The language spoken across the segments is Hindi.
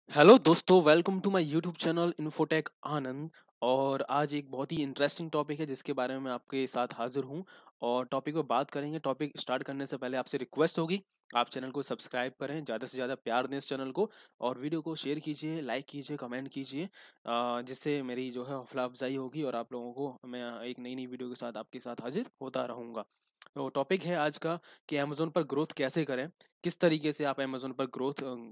हेलो दोस्तों, welcome to my YouTube channel Infotech Anand. और आज एक बहुत ही इंटरेस्टिंग टॉपिक है जिसके बारे में मैं आपके साथ हाजिर हूं और टॉपिक पे बात करेंगे। टॉपिक स्टार्ट करने से पहले आपसे रिक्वेस्ट होगी, आप चैनल को सब्सक्राइब करें, ज़्यादा से ज़्यादा प्यार दें इस चैनल को और वीडियो को शेयर कीजिए, लाइक कीजिए, कमेंट कीजिए, जिससे मेरी जो है हौसला अफजाई होगी और आप लोगों को मैं एक नई नई वीडियो के साथ आपके साथ हाजिर होता रहूँगा। तो टॉपिक है आज का कि अमेज़न पर ग्रोथ कैसे करें, किस तरीके से आप अमेज़न पर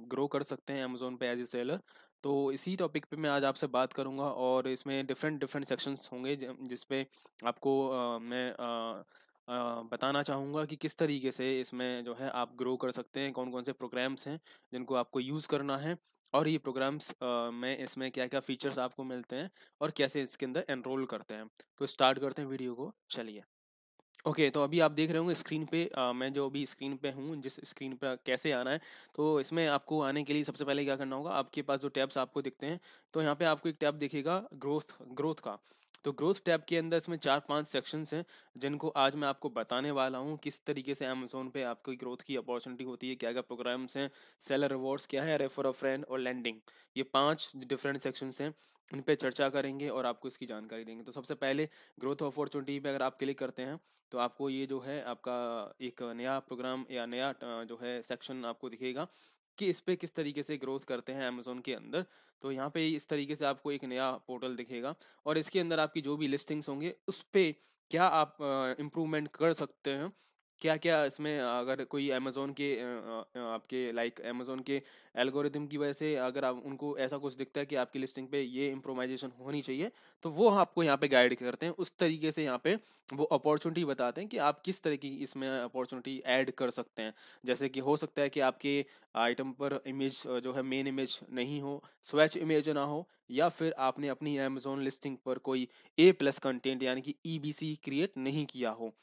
ग्रो कर सकते हैं अमेज़न पे एज़ ए सेलर। तो इसी टॉपिक पे मैं आज आपसे बात करूँगा और इसमें डिफरेंट डिफरेंट सेक्शंस होंगे जिस पे आपको मैं बताना चाहूँगा कि किस तरीके से इसमें जो है आप ग्रो कर सकते हैं, कौन-कौन से प्रोग्राम्स हैं जिनको आपको यूज़ करना है और ये प्रोग्राम्स में इसमें क्या-क्या फीचर्स आपको मिलते हैं और कैसे इसके अंदर एनरोल करते हैं। तो स्टार्ट करते हैं वीडियो को, चलिए। ओके, तो अभी आप देख रहे होंगे स्क्रीन पे, मैं जो अभी स्क्रीन पे हूँ, जिस स्क्रीन पे कैसे आना है। तो इसमें आपको आने के लिए सबसे पहले क्या करना होगा, आपके पास जो टैब्स आपको दिखते हैं, तो यहाँ पे आपको एक टैब दिखेगा ग्रोथ ग्रोथ का। तो ग्रोथ टैब के अंदर इसमें 4-5 सेक्शंस हैं, जिनको आज मैं आपको बताने वाला हूँ, किस तरीके से अमेज़न पे आपको ग्रोथ की अपॉर्चुनिटी होती है, क्या-क्या प्रोग्राम्स हैं, सेलर रिवॉर्ड्स क्या है, रेफर अ फ्रेंड और लैंडिंग। ये 5 डिफरेंट सेक्शंस हैं, इन पे चर्चा करेंगे और आपको इसकी जानकारी देंगे। तो सबसे पहले ग्रोथ अपॉर्चुनिटी पे अगर आप क्लिक करते हैं, तो आपको ये जो है आपका एक नया प्रोग्राम या नया जो है सेक्शन आपको दिखेगा कि इस पे किस तरीके से ग्रोथ करते हैं अमेज़न के अंदर। तो यहाँ पे इस तरीके से आपको एक नया पोर्टल दिखेगा और इसके अंदर आपकी जो भी लिस्टिंग्स होंगे उस पे क्या आप इम्प्रूवमेंट कर सकते हैं। क्या-क्या इसमें अगर कोई अमेज़न के आपके लाइक अमेज़न के एल्गोरिदम की वजह से अगर आप उनको ऐसा कुछ दिखता है कि आपकी लिस्टिंग पे ये इम्प्रोमाइज़ेशन होनी चाहिए, तो वो आपको यहाँ पे गाइड करते हैं। उस तरीके से यहाँ पे वो अपॉर्चुनिटी बताते हैं कि आप किस तरह की इसमें अपॉर्चुनिटी ऐड कर सकते हैं। जैसे कि हो सकता है कि आपके आइटम पर इमेज जो है मेन इमेज नहीं हो, स्वैच इमेज ना हो या फिर आपने अपनी अमेज़न लिस्टिंग पर कोई ए प्लस कंटेंट यानी कि ईबीसी क्रिएट नहीं किया हो।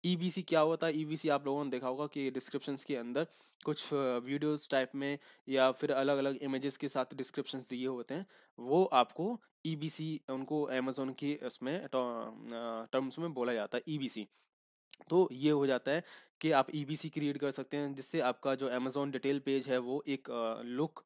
ईबीसी क्या होता है? ईबीसी आप लोगों ने देखा होगा कि डिस्क्रिप्शंस के अंदर कुछ वीडियोज़ टाइप में या फिर अलग-अलग इमेजेस के साथ डिस्क्रिप्शंस दिए होते हैं। वो आपको ईबीसी उनको अमेज़न की उसमें टर्म्स में बोला जाता है ईबीसी। तो ये हो जाता है कि आप ईबीसी क्रिएट कर सकते हैं जिससे आपका जो अमेज़न डिटेल पेज है वो एक लुक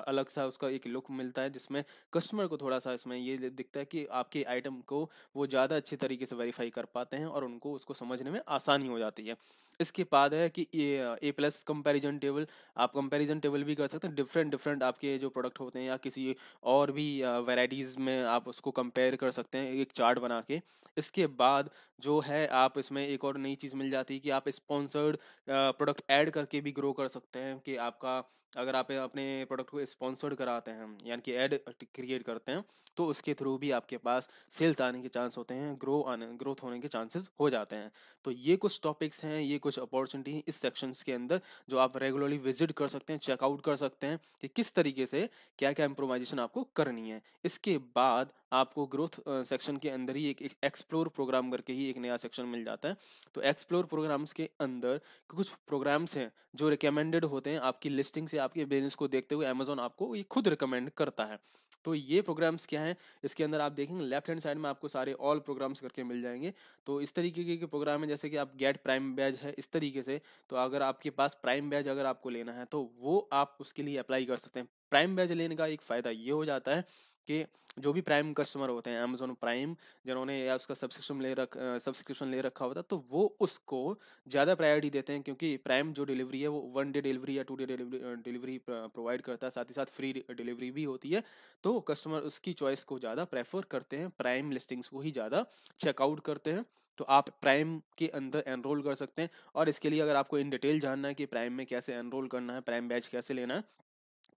अलग सा उसका एक लुक मिलता है जिसमें कस्टमर को थोड़ा-सा इसमें ये दिखता है कि आपके आइटम को वो ज़्यादा अच्छे तरीके से वेरीफ़ाई कर पाते हैं और उनको उसको समझने में आसानी हो जाती है। इसके बाद है कि ए प्लस कंपैरिज़न टेबल, आप कंपैरिज़न टेबल भी कर सकते हैं डिफरेंट आपके जो प्रोडक्ट होते हैं या किसी और भी वैराइटीज़ में आप उसको कंपेयर कर सकते हैं एक चार्ट बना के। इसके बाद जो है आप इसमें एक और नई चीज़ मिल जाती है कि आप स्पॉन्सर्ड प्रोडक्ट ऐड करके भी ग्रो कर सकते हैं कि आपका अगर आप अपने प्रोडक्ट को स्पॉन्सर्ड कराते हैं यानी कि ऐड क्रिएट करते हैं, तो उसके थ्रू भी आपके पास सेल्स आने के चांस होते हैं, ग्रोथ होने के चांसेस हो जाते हैं। तो ये कुछ टॉपिक्स हैं, ये कुछ अपॉर्चुनिटी इस सेक्शंस के अंदर जो आप रेगुलरली विजिट कर सकते हैं, चेकआउट कर सकते हैं कि किस तरीके से क्या-क्या इम्प्रोवाइज़ेशन आपको करनी है। इसके बाद आपको ग्रोथ सेक्शन के अंदर ही एक एक्सप्लोर प्रोग्राम करके ही एक नया सेक्शन मिल जाता है। तो एक्सप्लोर प्रोग्राम्स के अंदर कुछ प्रोग्राम्स हैं जो रिकमेंडेड होते हैं आपकी लिस्टिंग से आपके बिज़नेस को देखते हुए अमेज़न आपको ये खुद रिकमेंड करता है। तो ये प्रोग्राम्स क्या हैं? इसके अंदर आप देखेंगे लेफ्ट हैंड साइड में आपको सारे ऑल प्रोग्राम्स करके मिल जाएँगे। तो इस तरीके के प्रोग्राम हैं जैसे कि आप गेट प्राइम बैज है इस तरीके से। तो अगर आपके पास प्राइम बैज अगर आपको लेना है तो वो आप उसके लिए अप्लाई कर सकते हैं। प्राइम बैज लेने का एक फ़ायदा ये हो जाता है कि जो भी प्राइम कस्टमर होते हैं अमेज़न प्राइम जिन्होंने या उसका सब्सक्रिप्शन ले रखा होता है तो वो उसको ज़्यादा प्रायोरिटी देते हैं क्योंकि प्राइम जो डिलीवरी है वो 1 डे डिलीवरी या 2 डे डिलीवरी प्रोवाइड करता है, साथ ही साथ फ्री डिलीवरी भी होती है। तो कस्टमर उसकी चॉइस को ज़्यादा प्रेफ़र करते हैं, प्राइम लिस्टिंग्स को ही ज़्यादा चेकआउट करते हैं। तो आप प्राइम के अंदर एनरोल कर सकते हैं और इसके लिए अगर आपको इन डिटेल जानना है कि प्राइम में कैसे एनरोल करना है, प्राइम बैच कैसे लेना है,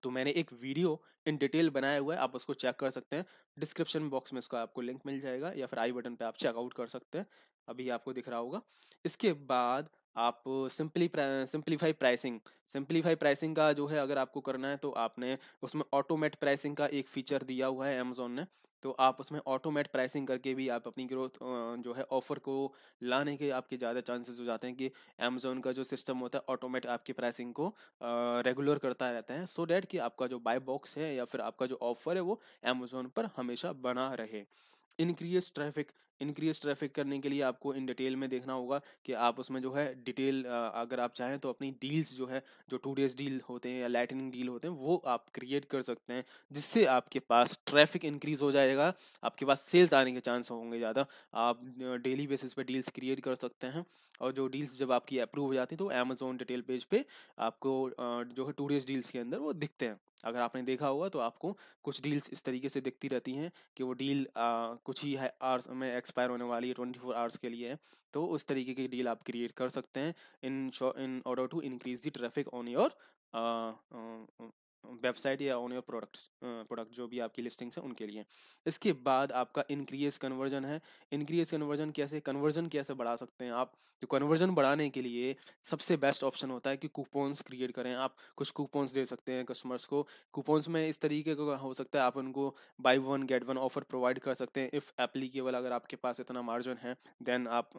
तो मैंने एक वीडियो इन डिटेल बनाया हुआ है, आप उसको चेक कर सकते हैं। डिस्क्रिप्शन बॉक्स में इसका आपको लिंक मिल जाएगा या फिर आई बटन पे आप चेकआउट कर सकते हैं। अभी आपको दिख रहा होगा। इसके बाद आप सिंप्लीफाई प्राइसिंग का जो है अगर आपको करना है तो आपने उसमें ऑटोमेट प्राइसिंग का एक फीचर दिया हुआ है अमेज़न ने। तो आप उसमें ऑटोमेट प्राइसिंग करके भी आप अपनी ग्रोथ जो है ऑफ़र को लाने के आपके ज़्यादा चांसेस हो जाते हैं कि अमेज़न का जो सिस्टम होता है ऑटोमेट आपकी प्राइसिंग को रेगुलर करता रहता है सो डैट कि आपका जो बाय बॉक्स है या फिर आपका जो ऑफर है वो अमेज़न पर हमेशा बना रहे। इंक्रीज ट्रैफिक इंक्रीज ट्रैफिक करने के लिए आपको इन डिटेल में देखना होगा कि आप उसमें जो है डिटेल, अगर आप चाहें तो अपनी डील्स जो है, जो 2 days डील होते हैं या लाइटनिंग डील होते हैं, वो आप क्रिएट कर सकते हैं, जिससे आपके पास ट्रैफिक इंक्रीज हो जाएगा, आपके पास सेल्स आने के चांस होंगे ज़्यादा। आप डेली बेसिस पे डील्स क्रिएट कर सकते हैं, और जो डील्स जब आपकी अप्रूव हो जाती है तो अमेजोन डिटेल पेज पे आपको जो है 2 days डील्स के अंदर वो दिखते हैं। अगर आपने देखा होगा तो आपको कुछ डील्स इस तरीके से दिखती रहती हैं कि वो डील कुछ ही है आवर्स में एक्सपायर होने वाली है, 24 आवर्स के लिए है। तो उस तरीके की डील आप क्रिएट कर सकते हैं in order to increase the traffic on your website या ऑन योर प्रोडक्ट जो भी आपकी लिस्टिंग्स हैं उनके लिए। इसके बाद आपका इंक्रीज कन्वर्जन है। इंक्रीज कन्वर्जन कैसे बढ़ा सकते हैं आप? तो कन्वर्जन बढ़ाने के लिए सबसे बेस्ट ऑप्शन होता है कि कूपन्स क्रिएट करें। आप कुछ कूपन्स दे सकते हैं कस्टमर्स को। कूपन्स में इस तरीके का हो सकता है, आप उनको by one get one offer provide कर सकते हैं इफ़ एप्लीकेबल। अगर आपके पास इतना मार्जिन है देन आप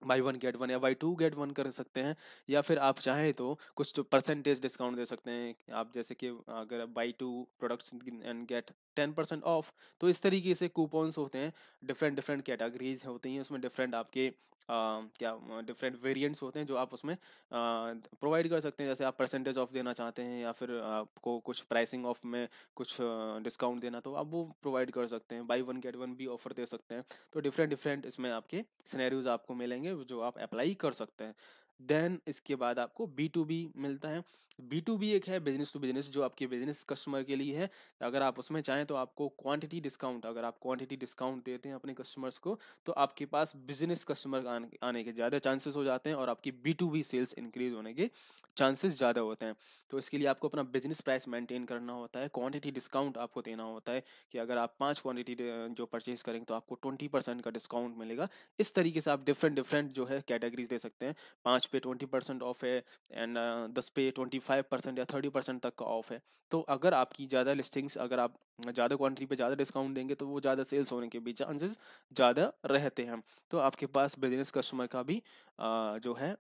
बाई वन गेट वन या बाई टू गेट वन कर सकते हैं, या फिर आप चाहें तो कुछ तो परसेंटेज डिस्काउंट दे सकते हैं आप, जैसे कि अगर buy two products and get 10% off. तो इस तरीके से कूपन्स होते हैं, डिफरेंट डिफरेंट कैटेगरीज होती हैं उसमें, डिफरेंट आपके क्या डिफरेंट वेरिएंट्स होते हैं जो आप उसमें प्रोवाइड कर सकते हैं। जैसे आप परसेंटेज ऑफ देना चाहते हैं या फिर आपको कुछ प्राइसिंग ऑफ में कुछ डिस्काउंट देना, तो आप वो प्रोवाइड कर सकते हैं। बाई वन गेट वन भी ऑफर दे सकते हैं। तो डिफरेंट डिफरेंट इसमें आपके सिनेरियोज आपको मिलेंगे जो आप अप्लाई कर सकते हैं। देन इसके बाद आपको B2B मिलता है। B2B एक है बिजनेस टू बिजनेस, जो आपके बिजनेस कस्टमर के लिए है। अगर आप उसमें चाहें तो आपको क्वांटिटी डिस्काउंट, अगर आप क्वांटिटी डिस्काउंट देते हैं अपने कस्टमर्स को, तो आपके पास बिजनेस कस्टमर आने के ज़्यादा चांसेस हो जाते हैं और आपकी B2B सेल्स इंक्रीज होने के चांसेस ज़्यादा होते हैं। तो इसके लिए आपको अपना बिजनेस प्राइस मेंटेन करना होता है, क्वांटिटी डिस्काउंट आपको देना होता है कि अगर आप 5 क्वांटिटी जो परचेज करेंगे तो आपको 20% का डिस्काउंट मिलेगा। इस तरीके से आप डिफरेंट डिफरेंट जो है कैटेगरीज दे सकते हैं। 5 पे 20% ऑफ है, एंड 10 पे 25% या 30% तक का ऑफ है। तो अगर आपकी ज़्यादा लिस्टिंग्स, अगर आप ज़्यादा क्वांटिटी पे ज़्यादा डिस्काउंट देंगे तो वो ज़्यादा सेल्स होने के भी चांसेस ज़्यादा रहते हैं। तो आपके पास बिजनेस कस्टमर का भी जो है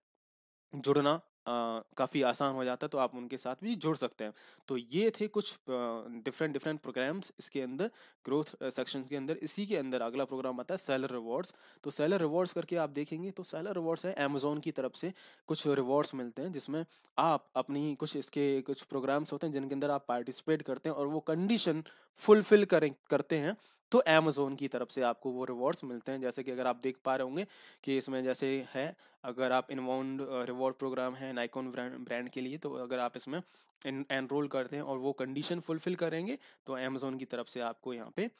जुड़ना काफ़ी आसान हो जाता है, तो आप उनके साथ भी जुड़ सकते हैं। तो ये थे कुछ डिफरेंट डिफरेंट प्रोग्राम्स इसके अंदर, ग्रोथ सेक्शन के अंदर। इसी के अंदर अगला प्रोग्राम आता है सेलर रिवॉर्ड्स। तो सेलर रिवॉर्ड्स करके आप देखेंगे तो सेलर रिवॉर्ड्स है अमेजोन की तरफ से कुछ रिवॉर्ड्स मिलते हैं, जिसमें आप अपनी कुछ इसके कुछ प्रोग्राम्स होते हैं जिनके अंदर आप पार्टिसिपेट करते हैं और वो कंडीशन फुलफिल करते हैं, तो अमेजोन की तरफ से आपको वो रिवॉर्ड्स मिलते हैं। जैसे कि अगर आप देख पा रहे होंगे कि इसमें जैसे है, अगर आप इनबाउंड रिवॉर्ड प्रोग्राम है नाइकॉन ब्रांड के लिए, तो अगर आप इसमें एनरोल करते हैं और वो कंडीशन फुलफिल करेंगे तो अमेजोन की तरफ से आपको यहाँ पे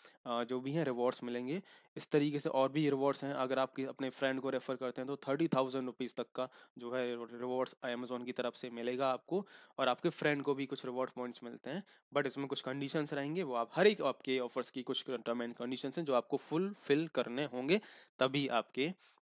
जो भी हैं रिवॉर्ड्स मिलेंगे। इस तरीके से और भी रिवॉर्ड्स हैं, अगर आप अपने फ्रेंड को रेफर करते हैं तो 30,000 रुपीज़ तक का जो है रिवॉर्ड्स अमेजोन की तरफ से मिलेगा आपको, और आपके फ्रेंड को भी कुछ रिवॉर्ड पॉइंट्स मिलते हैं। बट इसमें कुछ कंडीशंस रहेंगे, वो आप हर एक आपके ऑफर्स की कुछ टर्म एंड कंडीशंस हैं जो आपको फुलफिल करने होंगे, तभी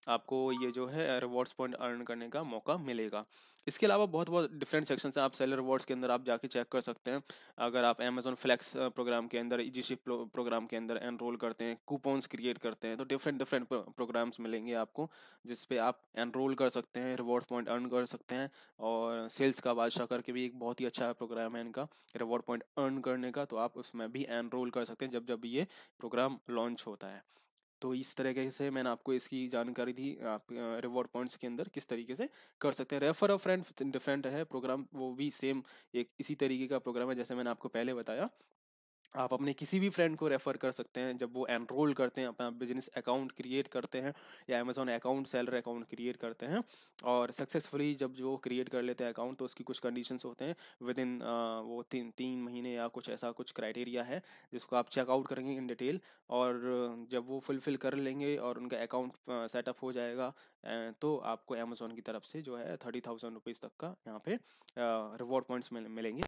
आपको ये जो है रिवॉर्ड्स पॉइंट अर्न करने का मौका मिलेगा। इसके अलावा बहुत बहुत डिफरेंट सेक्शंस हैं, आप सेलर रिवॉर्ड्स के अंदर आप जाके चेक कर सकते हैं। अगर आप अमेजोन फ्लेक्स प्रोग्राम के अंदर, ईजी शिप प्रोग्राम के अंदर एनरोल करते हैं, कूपन्स क्रिएट करते हैं, तो डिफरेंट डिफरेंट प्रोग्राम्स मिलेंगे आपको जिस पे आप एनरोल कर सकते हैं, रिवॉर्ड पॉइंट अर्न कर सकते हैं। और सेल्स का बादशाह करके भी एक बहुत ही अच्छा प्रोग्राम है इनका, रिवॉर्ड पॉइंट अर्न करने का, तो आप उसमें भी एनरोल कर सकते हैं जब जब ये प्रोग्राम लॉन्च होता है। तो इस तरीके से मैंने आपको इसकी जानकारी दी, आप रिवॉर्ड पॉइंट्स के अंदर किस तरीके से कर सकते हैं। रेफर अ फ्रेंड डिफरेंट है प्रोग्राम, वो भी सेम एक इसी तरीके का प्रोग्राम है जैसे मैंने आपको पहले बताया। आप अपने किसी भी फ्रेंड को रेफ़र कर सकते हैं जब वो एनरोल करते हैं, अपना बिजनेस अकाउंट क्रिएट करते हैं या Amazon account, seller account create करते हैं, और सक्सेसफुली जब जो क्रिएट कर लेते हैं अकाउंट, तो उसकी कुछ कंडीशंस होते हैं विद इन वो 3 महीने या कुछ ऐसा कुछ क्राइटेरिया है जिसको आप चेकआउट करेंगे इन डिटेल। और जब वो फुलफिल कर लेंगे और उनका अकाउंट सेटअप हो जाएगा, तो आपको अमेजोन की तरफ से जो है 30,000 रुपीज़ तक का यहाँ पे रिवॉर्ड पॉइंट्स मिलेंगे।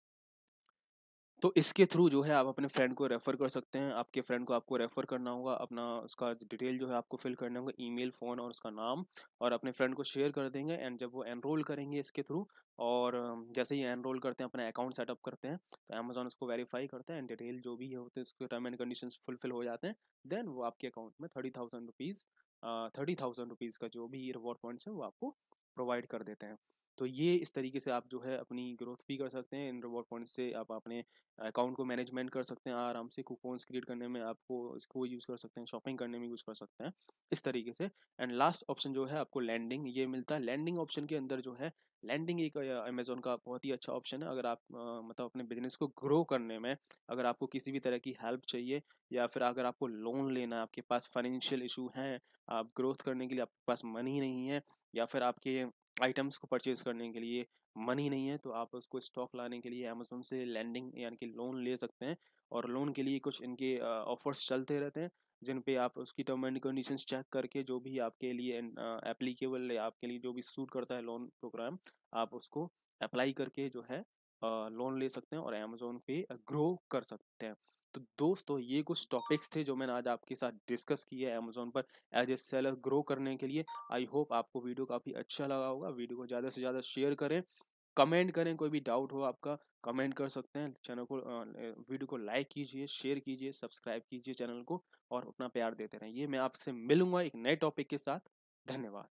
तो इसके थ्रू जो है आप अपने फ्रेंड को रेफ़र कर सकते हैं। आपके फ्रेंड को आपको रेफ़र करना होगा, अपना उसका डिटेल जो है आपको फ़िल करना होगा, ईमेल, फ़ोन और उसका नाम, और अपने फ्रेंड को शेयर कर देंगे। एंड जब वो एनरोल करेंगे इसके थ्रू, और जैसे ही एनरोल करते हैं, अपना अकाउंट सेटअप करते हैं, तो अमेज़न उसको वेरीफ़ाई करता है एंड डिटेल जो भी होते हैं उसके टर्म एंड कंडीशंस फुलफ़िल हो जाते हैं। देन वो आपके अकाउंट में 30,000 रुपीज़ का जो भी रिवॉर्ड पॉइंट्स हैं वो आपको प्रोवाइड कर देते हैं। तो ये इस तरीके से आप जो है अपनी ग्रोथ भी कर सकते हैं। इन रिवॉर्ड पॉइंट्स से आप अपने अकाउंट को मैनेजमेंट कर सकते हैं आराम से। कूपन्स क्रिएट करने में आपको इसको यूज़ कर सकते हैं, शॉपिंग करने में यूज़ कर सकते हैं, इस तरीके से। एंड लास्ट ऑप्शन जो है आपको लैंडिंग ये मिलता है। लैंडिंग ऑप्शन के अंदर जो है, लैंडिंग एक अमेज़न का बहुत ही अच्छा ऑप्शन है। अगर आप मतलब अपने बिज़नेस को ग्रो करने में अगर आपको किसी भी तरह की हेल्प चाहिए या फिर अगर आपको लोन लेना है, आपके पास फाइनेंशियल इशू हैं, आप ग्रोथ करने के लिए आपके पास मनी नहीं है या फिर आपके आइटम्स को परचेज़ करने के लिए मनी नहीं है, तो आप उसको स्टॉक लाने के लिए अमेज़न से लैंडिंग यानी कि लोन ले सकते हैं। और लोन के लिए कुछ इनके ऑफ़र्स चलते रहते हैं, जिन पे आप उसकी टर्म एंड कंडीशंस चेक करके जो भी आपके लिए एप्लीकेबल या आपके लिए जो भी सूट करता है लोन प्रोग्राम, आप उसको अप्लाई करके जो है लोन ले सकते हैं और अमेज़न पे ग्रो कर सकते हैं। तो दोस्तों ये कुछ टॉपिक्स थे जो मैंने आज आपके साथ डिस्कस किए हैं अमेज़न पर एज ए सेलर ग्रो करने के लिए। आई होप आपको वीडियो काफ़ी अच्छा लगा होगा। वीडियो को ज़्यादा से ज़्यादा शेयर करें, कमेंट करें, कोई भी डाउट हो आपका कमेंट कर सकते हैं। चैनल को वीडियो को लाइक कीजिए, शेयर कीजिए, सब्सक्राइब कीजिए चैनल को और अपना प्यार देते रहें। ये मैं आपसे मिलूंगा एक नए टॉपिक के साथ। धन्यवाद।